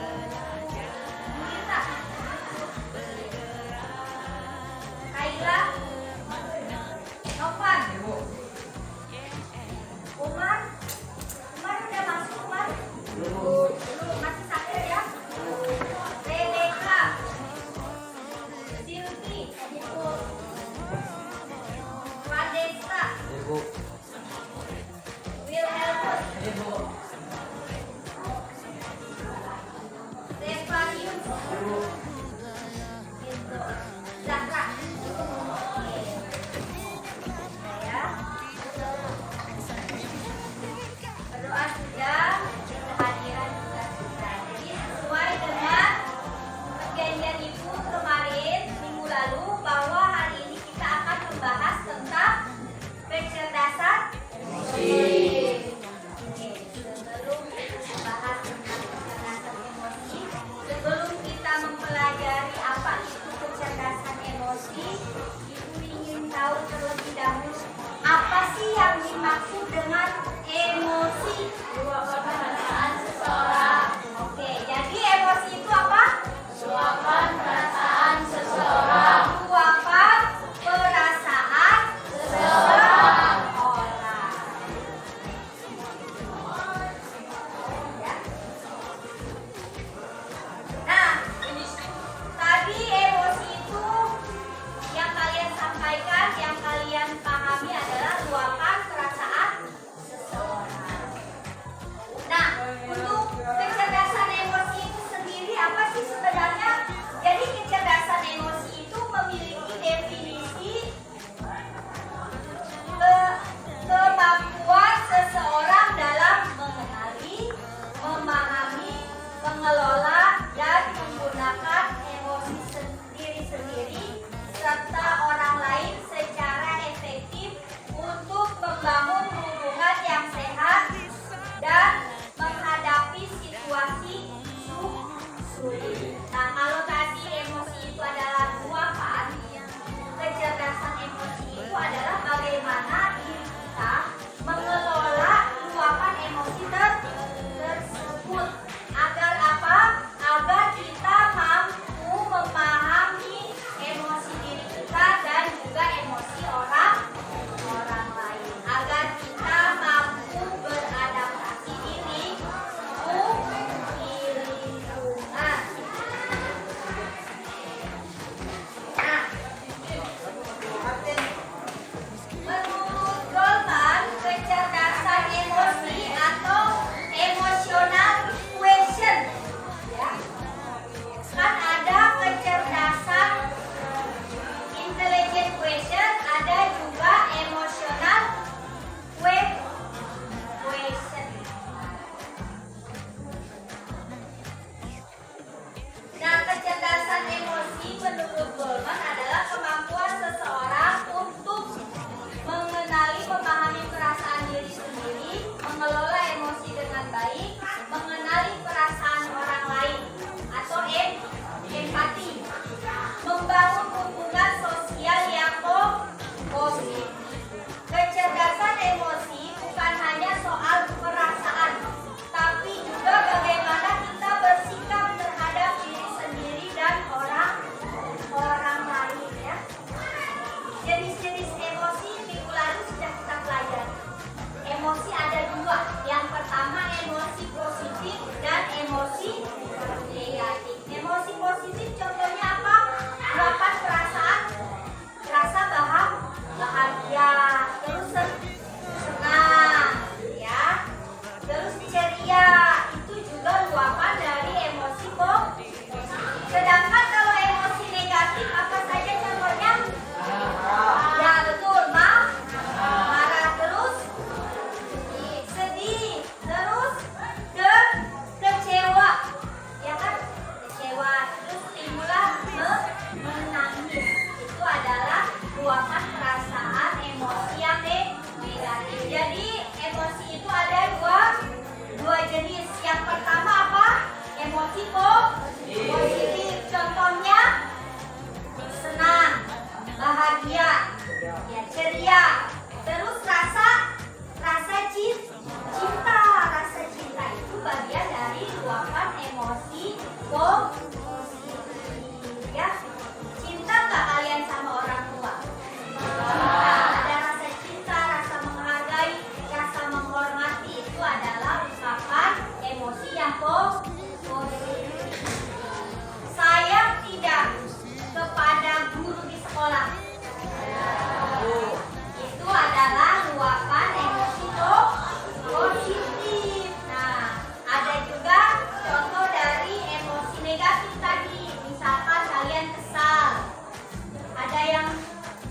Kita, Kaila, Novan, Umar udah masuk Umar? Belum, masih sakit ya? Rebecca, Silvi, Vanessa, Wilhelmus, Stefanius, Zahra. Ya. Berdoa sudah, kehadiran juga sudah. Jadi sesuai dengan perjanjian Ibu kemarin minggu lalu bahwa hari ini kita akan membahas tentang kecerdasan emosi. Oke, sebelum membahas tentang kecerdasan emosi, sebelum kita mempelajari apa itu kecerdasan emosi, Ibu ingin tahu terlebih dahulu apa sih yang dimaksud dengan emosi? Luapan perasaan seseorang. Oke, jadi emosi itu apa? Luapan perasaan seseorang. Luapan perasaan seseorang. Ya. Nah, tadi emosi itu yang kalian sampaikan, yang kalian pahami adalah luapan perasaan seseorang. Nah, untuk kecerdasan emosi itu sendiri apa sih sebenarnya? Jadi kecerdasan emosi itu memiliki definisi kemampuan seseorang dalam mengenali, memahami, mengelola, dan menggunakan emosi sendiri-sendiri serta orang lain secara efektif untuk membangun hubungan yang sehat dan menghadapi situasi sulit. Nah, kalau tadi emosi itu adalah luapan, kecerdasan emosi itu adalah bagaimana diri kita mengelola luapan emosi tersebut agar apa? Agar kita mampu memahami emosi diri kita dan juga emosi orang lain, agar kita mampu beradaptasi diri di lingkungan. positif. Ya, cinta nggak kalian sama orang tua? Ada rasa cinta, rasa menghargai, rasa menghormati, itu adalah ungkapan emosi yang positif. Sayang tidak kepada guru di sekolah, itu adalah luapan emosi positif. Nah, ada juga contoh dari emosi negatif tadi. Misalkan kalian kesal, ada yang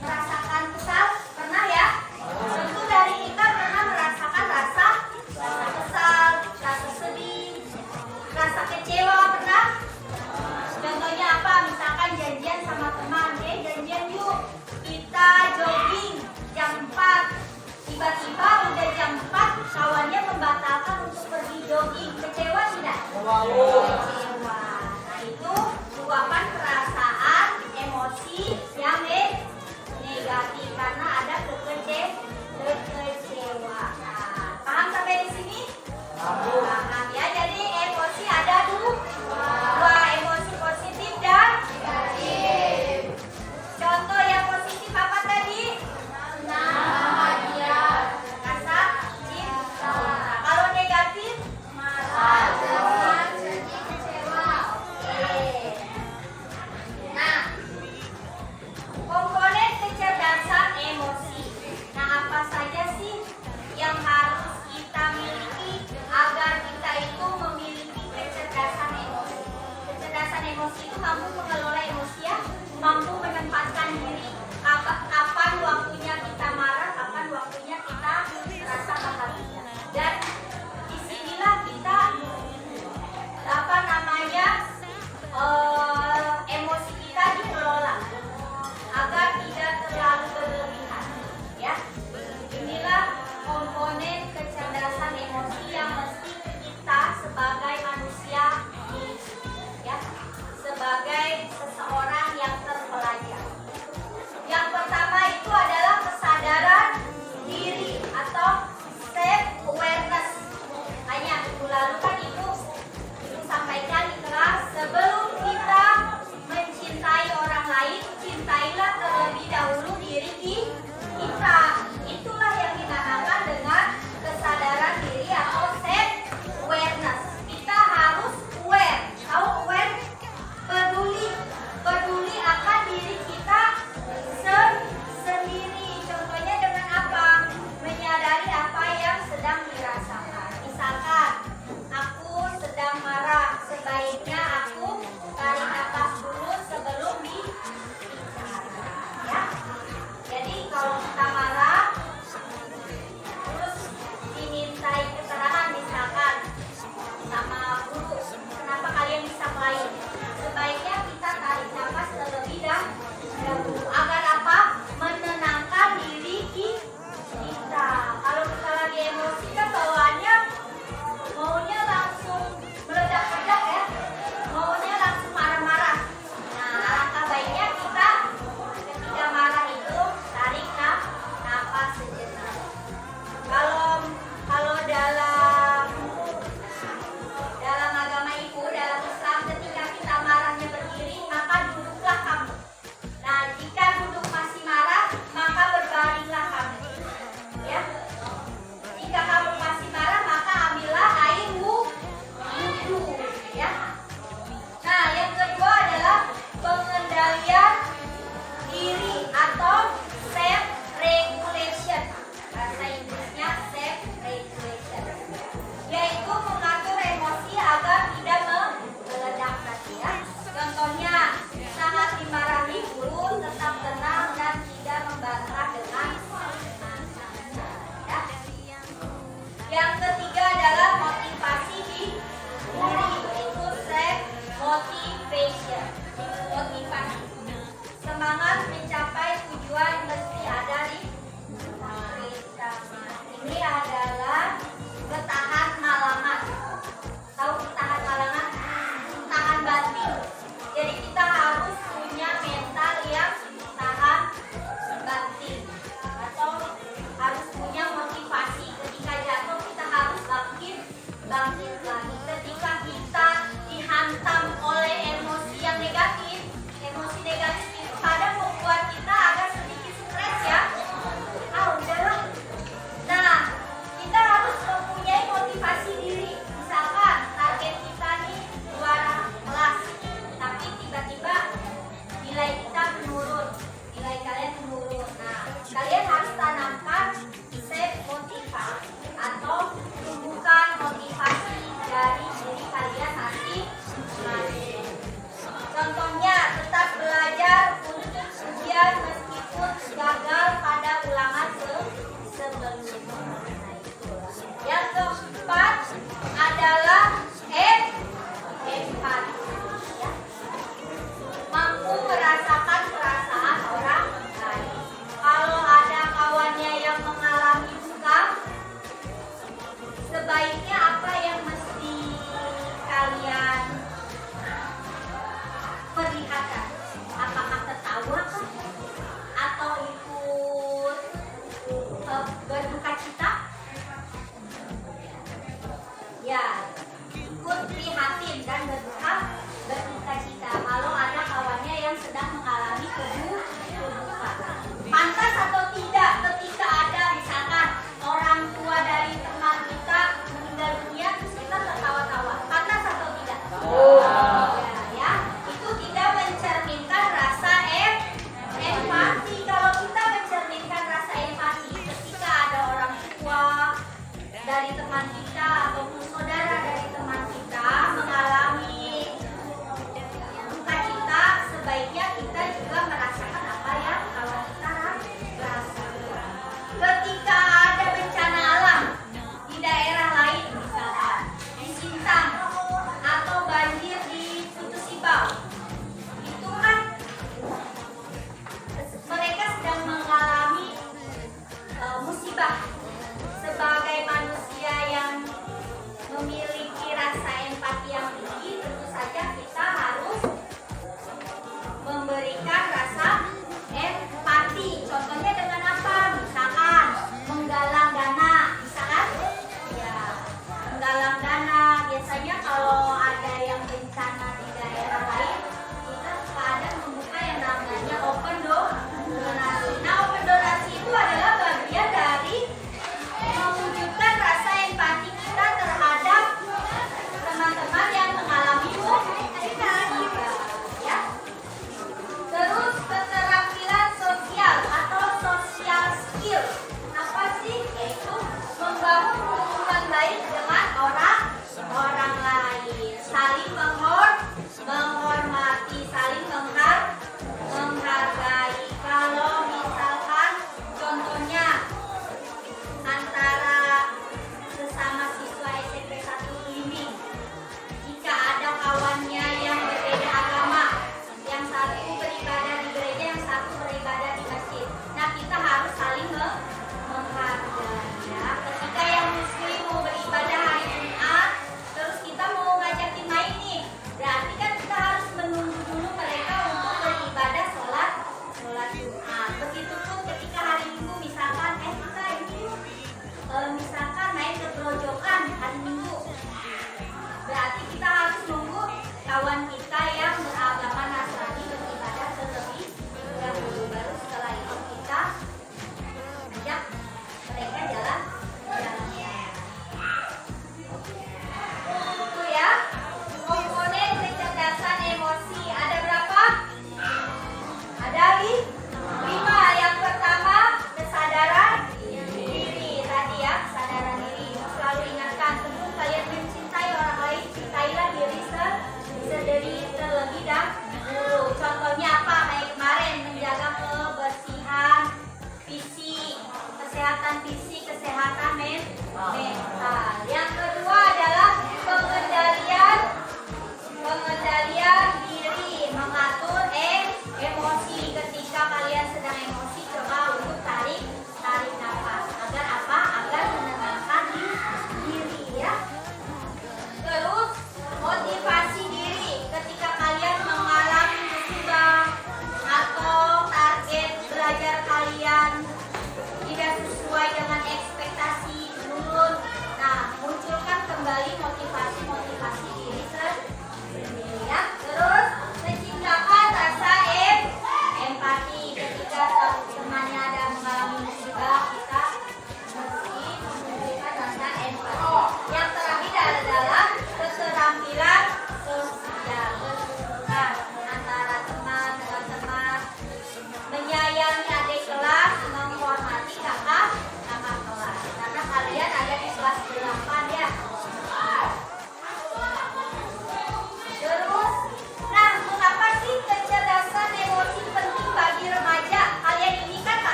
merasakan kesal? Pernah ya? Tentu dari kita pernah merasakan rasa kesal, rasa sedih, rasa kecewa, pernah? Contohnya apa? Misalkan janjian sama teman, janjian yuk kita jogging jam 4. Tiba-tiba udah jam 4, kawannya membatalkan untuk pergi jogging. Kecewa tidak? Kecewa. Nah, itu luapan perasaan emosi yang negatif karena ada kekecewaan. Paham sampai di sini? Paham ya. Jadi emosi ada dua, emosi positif dan negatif. Contoh yang positif apa tadi? Bahagia, rasa cinta. Kalau negatif, marah, sedih, kecewa. Oke. Nah, komponen kecerdasan emosi. Nah, apa saja sih yang harus kita miliki agar kita itu memiliki kecerdasan emosi? Kecerdasan emosi itu mampu mengelola emosi ya, mampu menempatkan diri kapan waktunya kita marah, kapan waktunya kita merasa bahagia. Dan disinilah kita emosi kita dikelola agar tidak terlalu berlebihan. Ya, inilah komponen kecerdasan emosi yang mesti kita sebagai manusia miliki. Ya, sebagai seseorang yang terpelajar.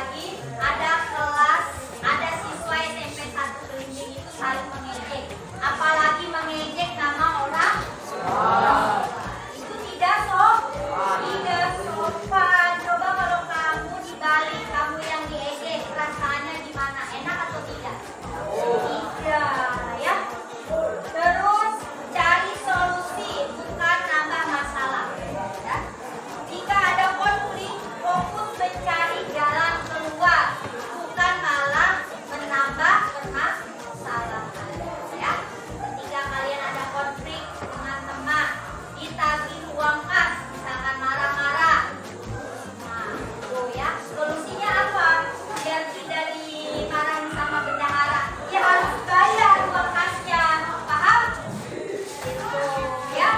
lagi ada kelas, ada siswa SMP 1 Kelincing itu saling mengejek, apalagi mengejek nama orang. Itu tidak sopan. Coba kalau kamu dibalik, kamu yang diejek, perasaannya gimana? Enak atau tidak? Tidak, ya. Terus cari solusi, bukan nambah masalah. Ya. Jika ada konflik, fokus mencari jalan keluar, bukan malah menambah permasalahan. Ya. Ketika kalian ada konflik dengan teman, ditagih uang kas, misalkan marah-marah. Nah, tuh ya, solusinya apa? Biar tidak dimarahin sama bendahara, ya harus bayar uang kasnya. Paham? Gitu, ya.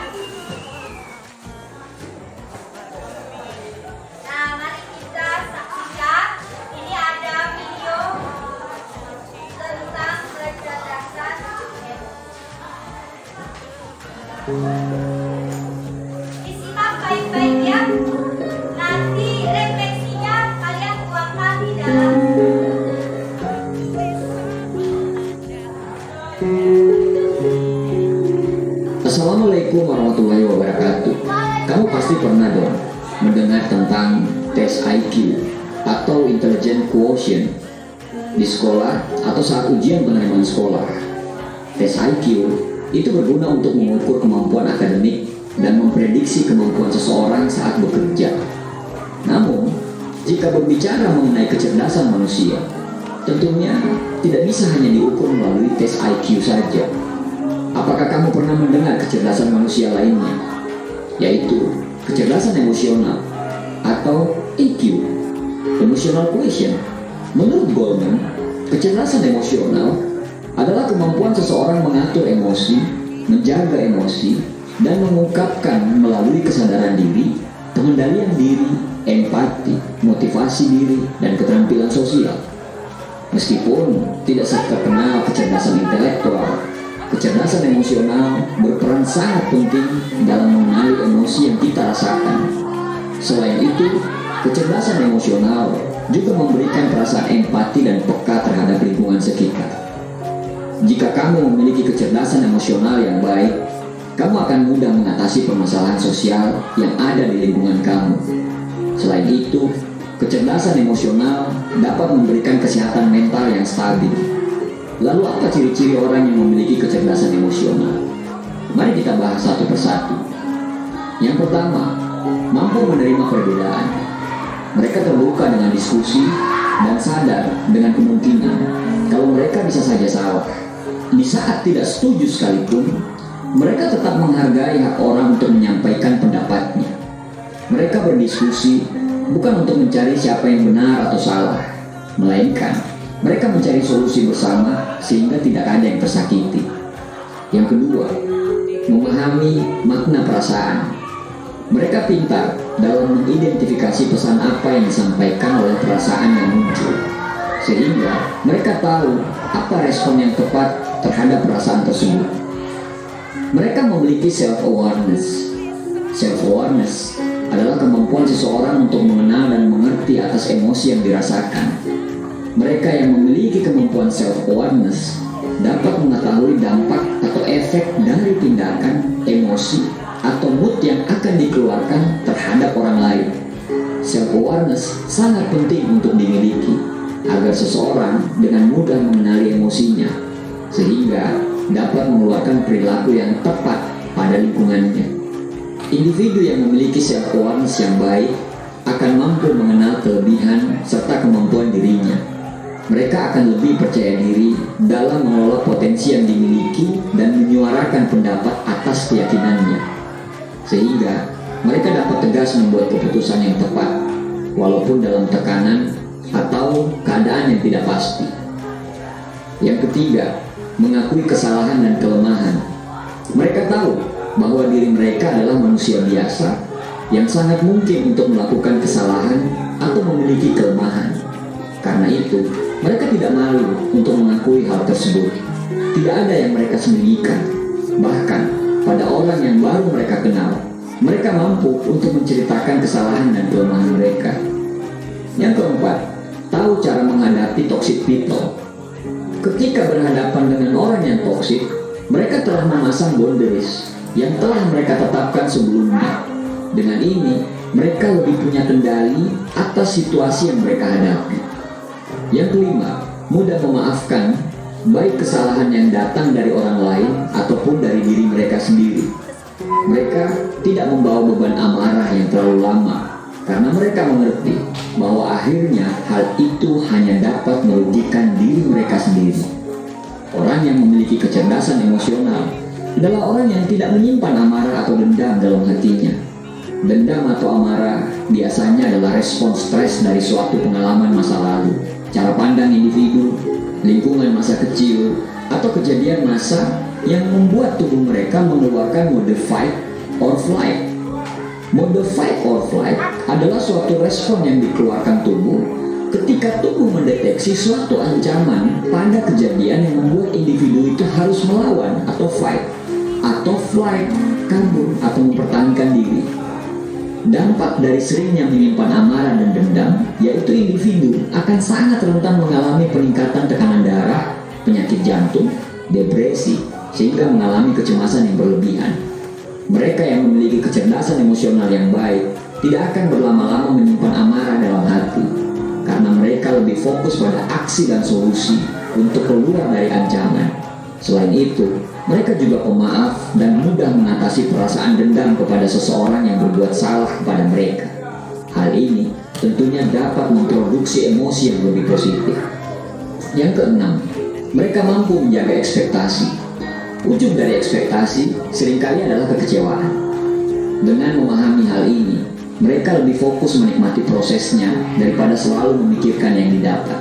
Nah, mari kita saksikan. Ini ada video tentang kecerdasan disimak baik-baik ya. Nanti refleksinya kalian tuangkan di dalam. Assalamualaikum warahmatullahi wabarakatuh. Kamu pasti pernah dong mendengar tentang tes IQ atau Intelligent Quotient di sekolah atau saat ujian penerimaan sekolah. Tes IQ itu berguna untuk mengukur kemampuan akademik dan memprediksi kemampuan seseorang saat bekerja. Namun, jika berbicara mengenai kecerdasan manusia, tentunya tidak bisa hanya diukur melalui tes IQ saja. Apakah kamu pernah mendengar kecerdasan manusia lainnya, yaitu kecerdasan emosional atau EQ, Emotional Quotient? Menurut Goleman, kecerdasan emosional adalah kemampuan seseorang mengatur emosi, menjaga emosi, dan mengungkapkan melalui kesadaran diri, pengendalian diri, empati, motivasi diri, dan keterampilan sosial. Meskipun tidak terkenal kecerdasan intelektual, kecerdasan emosional berperan sangat penting dalam mengenali emosi yang kita rasakan. Selain itu, kecerdasan emosional juga memberikan perasaan empati dan peka terhadap lingkungan sekitar. Jika kamu memiliki kecerdasan emosional yang baik, kamu akan mudah mengatasi permasalahan sosial yang ada di lingkungan kamu. Selain itu, kecerdasan emosional dapat memberikan kesehatan mental yang stabil. Lalu apa ciri-ciri orang yang memiliki kecerdasan emosional? Mari kita bahas satu persatu. Yang pertama, mampu menerima perbedaan. Mereka terbuka dengan diskusi dan sadar dengan kemungkinan kalau mereka bisa saja salah. Di saat tidak setuju sekalipun, mereka tetap menghargai hak orang untuk menyampaikan pendapatnya. Mereka berdiskusi bukan untuk mencari siapa yang benar atau salah, melainkan mereka mencari solusi bersama sehingga tidak ada yang tersakiti. Yang kedua, memahami makna perasaan. Mereka pintar dalam mengidentifikasi pesan apa yang disampaikan oleh perasaan yang muncul, sehingga mereka tahu apa respon yang tepat terhadap perasaan tersebut. Mereka memiliki self-awareness. Self-awareness adalah kemampuan seseorang untuk mengenal dan mengerti atas emosi yang dirasakan. Mereka yang memiliki kemampuan self-awareness dapat mengetahui dampak atau efek dari tindakan, emosi, atau mood yang akan dikeluarkan terhadap orang lain. Self-awareness sangat penting untuk dimiliki agar seseorang dengan mudah mengenali emosinya, sehingga dapat mengeluarkan perilaku yang tepat pada lingkungannya. Individu yang memiliki self-awareness yang baik akan mampu mengenal kelebihan serta kemampuan dirinya. Mereka akan lebih percaya diri dalam mengelola potensi yang dimiliki dan menyuarakan pendapat atas keyakinannya, sehingga mereka dapat tegas membuat keputusan yang tepat walaupun dalam tekanan atau keadaan yang tidak pasti. Yang ketiga, mengakui kesalahan dan kelemahan. Mereka tahu bahwa diri mereka adalah manusia biasa yang sangat mungkin untuk melakukan kesalahan atau memiliki kelemahan. Karena itu, mereka tidak malu untuk mengakui hal tersebut. Tidak ada yang mereka sembunyikan. Bahkan, pada orang yang baru mereka kenal, mereka mampu untuk menceritakan kesalahan dan kelemahan mereka. Yang keempat, tahu cara menghadapi toxic people. Ketika berhadapan dengan orang yang toksik, mereka telah memasang boundaries yang telah mereka tetapkan sebelumnya. Dengan ini, mereka lebih punya kendali atas situasi yang mereka hadapi. Yang kelima, mudah memaafkan, baik kesalahan yang datang dari orang lain ataupun dari diri mereka sendiri. Mereka tidak membawa beban amarah yang terlalu lama, karena mereka mengerti bahwa akhirnya hal itu hanya dapat merugikan diri mereka sendiri. Orang yang memiliki kecerdasan emosional adalah orang yang tidak menyimpan amarah atau dendam dalam hatinya. Dendam atau amarah biasanya adalah respon stres dari suatu pengalaman masa lalu, cara pandang individu, lingkungan masa kecil, atau kejadian masa yang membuat tubuh mereka mengeluarkan mode fight or flight. Mode fight or flight adalah suatu respon yang dikeluarkan tubuh ketika tubuh mendeteksi suatu ancaman pada kejadian yang membuat individu itu harus melawan atau fight, atau flight, kabur atau mempertahankan diri. Dampak dari seringnya menyimpan amarah dan dendam, yaitu individu akan sangat rentan mengalami peningkatan tekanan darah, penyakit jantung, depresi, sehingga mengalami kecemasan yang berlebihan. Mereka yang memiliki kecerdasan emosional yang baik tidak akan berlama-lama menyimpan amarah dalam hati, karena mereka lebih fokus pada aksi dan solusi untuk keluar dari ancaman. Selain itu, mereka juga pemaaf dan mudah mengatasi perasaan dendam kepada seseorang yang berbuat salah kepada mereka. Hal ini tentunya dapat memproduksi emosi yang lebih positif. Yang keenam, mereka mampu menjaga ekspektasi. Ujung dari ekspektasi seringkali adalah kekecewaan. Dengan memahami hal ini, mereka lebih fokus menikmati prosesnya daripada selalu memikirkan yang didapat.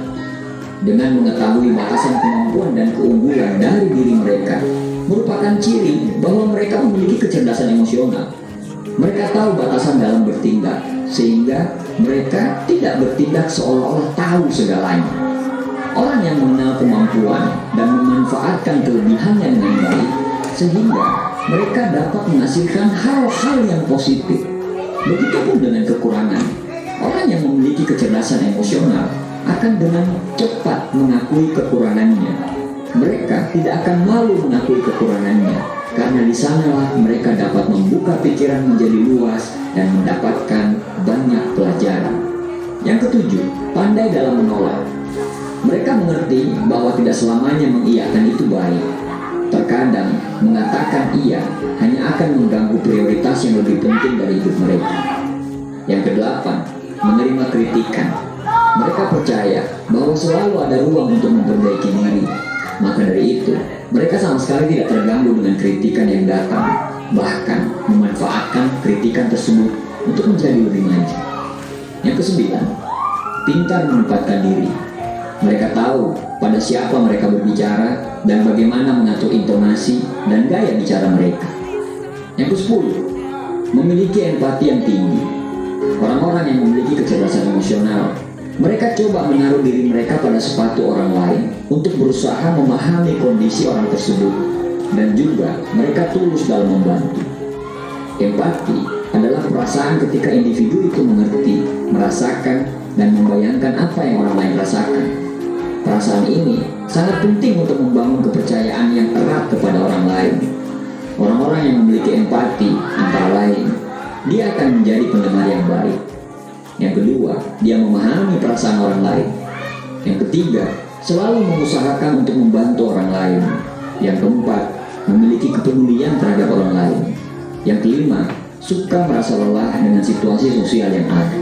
Dengan mengetahui batasan kemampuan dan keunggulan dari diri mereka, merupakan ciri bahwa mereka memiliki kecerdasan emosional. Mereka tahu batasan dalam bertindak, sehingga mereka tidak bertindak seolah-olah tahu segalanya. Orang yang mengenal kemampuan dan memanfaatkan kelebihannya dengan baik, sehingga mereka dapat menghasilkan hal-hal yang positif. Begitupun dengan kekurangan. Orang yang memiliki kecerdasan emosional akan dengan cepat mengakui kekurangannya. Mereka tidak akan malu mengakui kekurangannya, karena di sanalah mereka dapat membuka pikiran menjadi luas dan mendapatkan banyak pelajaran. Yang ketujuh, pandai dalam menolak. Mereka mengerti bahwa tidak selamanya mengiyakan itu baik. Terkadang mengatakan iya hanya akan mengganggu prioritas yang lebih penting dari hidup mereka. Yang kedelapan, menerima kritikan. Mereka percaya bahwa selalu ada ruang untuk memperbaiki diri. Maka dari itu, mereka sama sekali tidak terganggu dengan kritikan yang datang, bahkan memanfaatkan kritikan tersebut untuk menjadi lebih maju. Yang kesembilan, pintar menempatkan diri. Mereka tahu pada siapa mereka berbicara dan bagaimana mengatur intonasi dan gaya bicara mereka. Yang kesepuluh, memiliki empati yang tinggi. Orang-orang yang memiliki kecerdasan emosional, mereka coba menaruh diri mereka pada sepatu orang lain untuk berusaha memahami kondisi orang tersebut, dan juga mereka tulus dalam membantu. Empati adalah perasaan ketika individu itu mengerti, merasakan, dan membayangkan apa yang orang lain rasakan. Perasaan ini sangat penting untuk membangun kepercayaan yang erat kepada orang lain. Orang-orang yang memiliki empati, antara lain, dia akan menjadi pendengar yang baik. Yang kedua, dia memahami perasaan orang lain. Yang ketiga, selalu mengusahakan untuk membantu orang lain. Yang keempat, memiliki kepedulian terhadap orang lain. Yang kelima, suka merasa lelah dengan situasi sosial yang ada.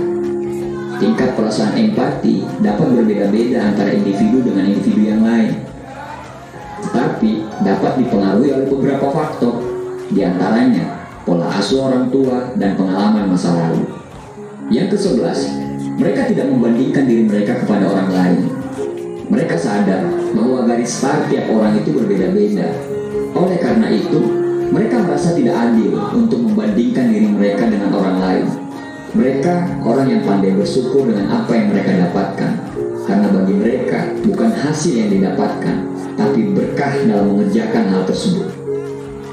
Tingkat perasaan empati dapat berbeda-beda antara individu dengan individu yang lain, tetapi dapat dipengaruhi oleh beberapa faktor, diantaranya pola asuh orang tua dan pengalaman masa lalu. Yang ke-11, mereka tidak membandingkan diri mereka kepada orang lain. Mereka sadar bahwa garis start tiap orang itu berbeda-beda. Oleh karena itu, mereka merasa tidak adil untuk membandingkan diri mereka dengan orang lain. Mereka orang yang pandai bersyukur dengan apa yang mereka dapatkan, karena bagi mereka bukan hasil yang didapatkan, tapi berkah dalam mengerjakan hal tersebut.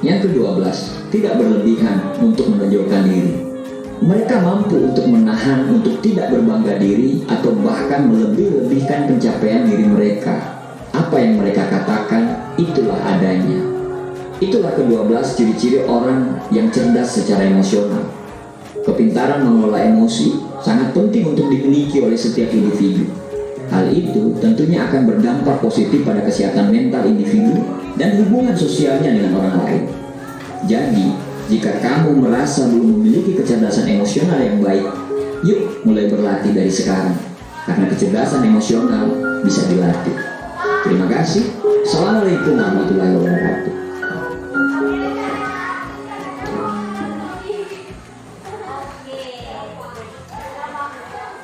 Yang ke-12, tidak berlebihan untuk menonjolkan diri. Mereka mampu untuk menahan untuk tidak berbangga diri atau bahkan melebih-lebihkan pencapaian diri mereka. Apa yang mereka katakan, itulah adanya. Itulah ke-12 ciri-ciri orang yang cerdas secara emosional. Kepintaran mengelola emosi sangat penting untuk dimiliki oleh setiap individu. Hal itu tentunya akan berdampak positif pada kesehatan mental individu dan hubungan sosialnya dengan orang lain. Jadi, jika kamu merasa belum memiliki kecerdasan emosional yang baik, yuk mulai berlatih dari sekarang. Karena kecerdasan emosional bisa dilatih. Terima kasih. Assalamualaikum warahmatullahi wabarakatuh. Oke.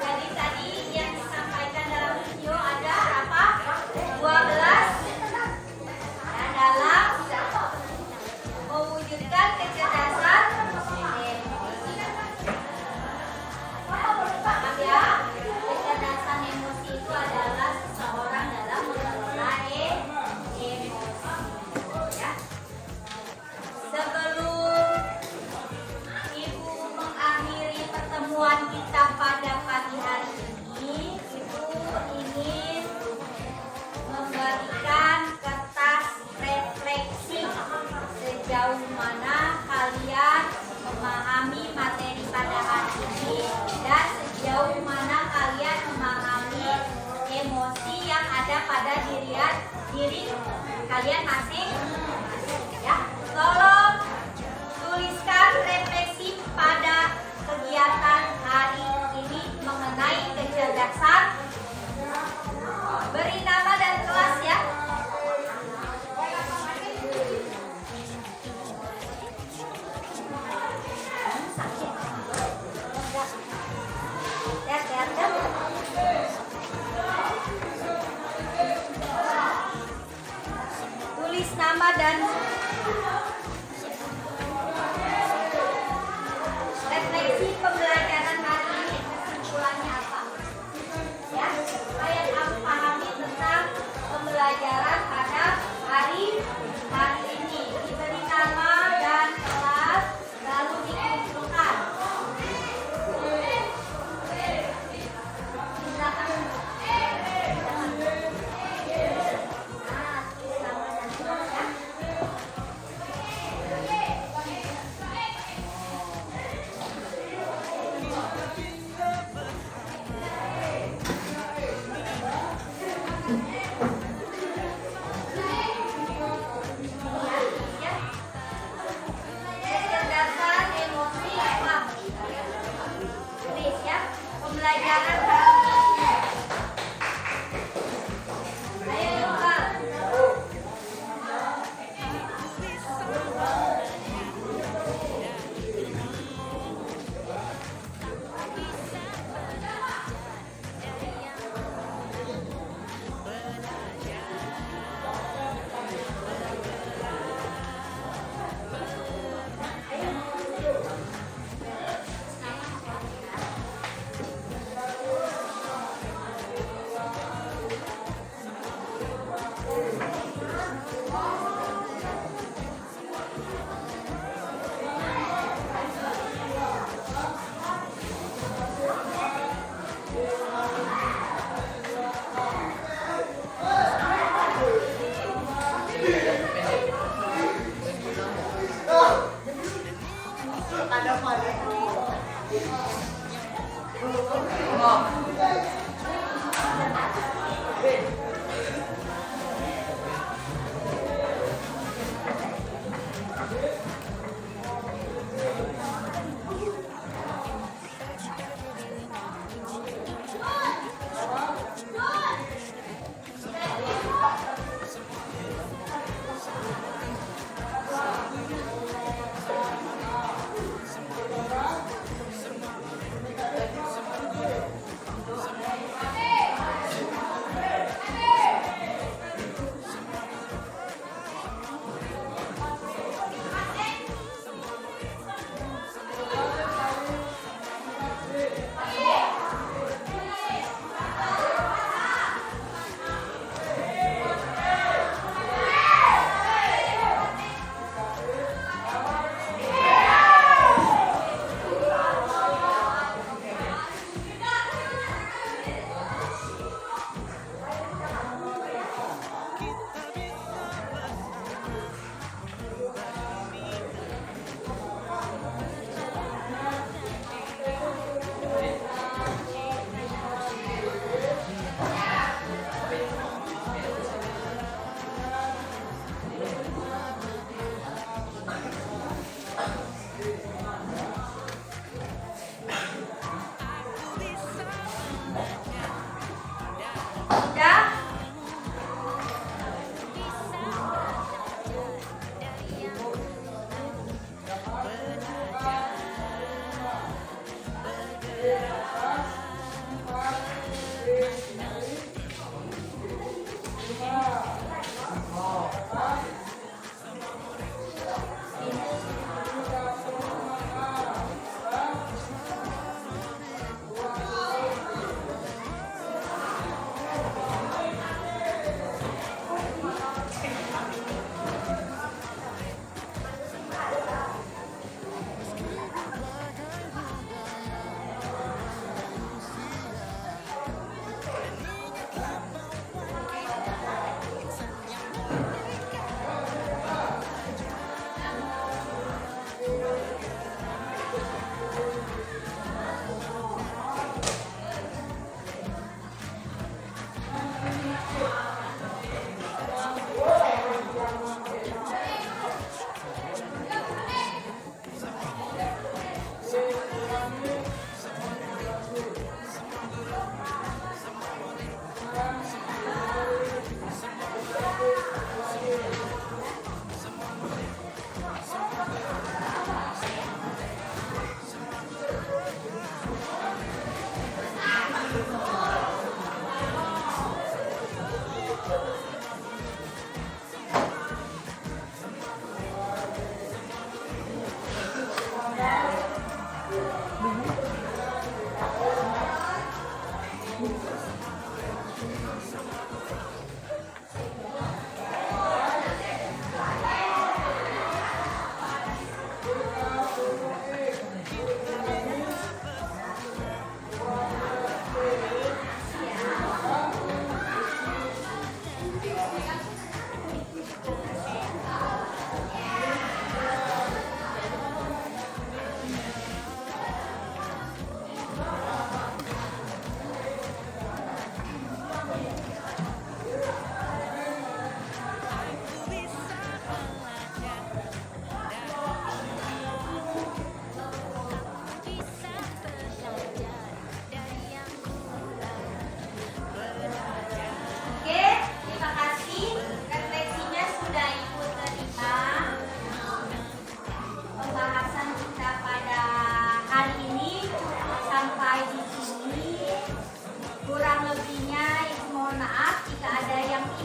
Jadi tadi yang disampaikan dalam video ada apa? 12 ya, dalam mewujudkan kecerdasan emosi. Paham ya? Kecerdasan emosi itu adalah seseorang dalam mengelola emosi. Ya. Sebelum Ibu mengakhiri pertemuan kita pada pagi hari ini, Ibu ingin memberikan kertas refleksi sejauh mana kalian memahami materi pada hari ini dan sejauh mana kalian memahami emosi yang ada pada diri kalian masing-masing ya. Tolong tuliskan refleksi pada kegiatan hari ini mengenai kecerdasan. Beri nama dan kelas ya. Tulis nama dan refleksi pembelajaran hari ini, kesimpulannya apa? Ya, supaya kamu pahami tentang pembelajaran pada hari ini. Diberi nama dan kelas, lalu dikumpulkan. Silakan. Nah, tulis nama dan kelas ya.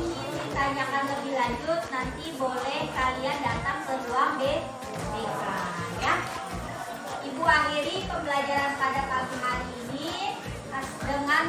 ingin ditanyakan lebih lanjut, nanti boleh kalian datang ke ruang BK ya. Ibu akhiri pembelajaran pada pagi hari ini dengan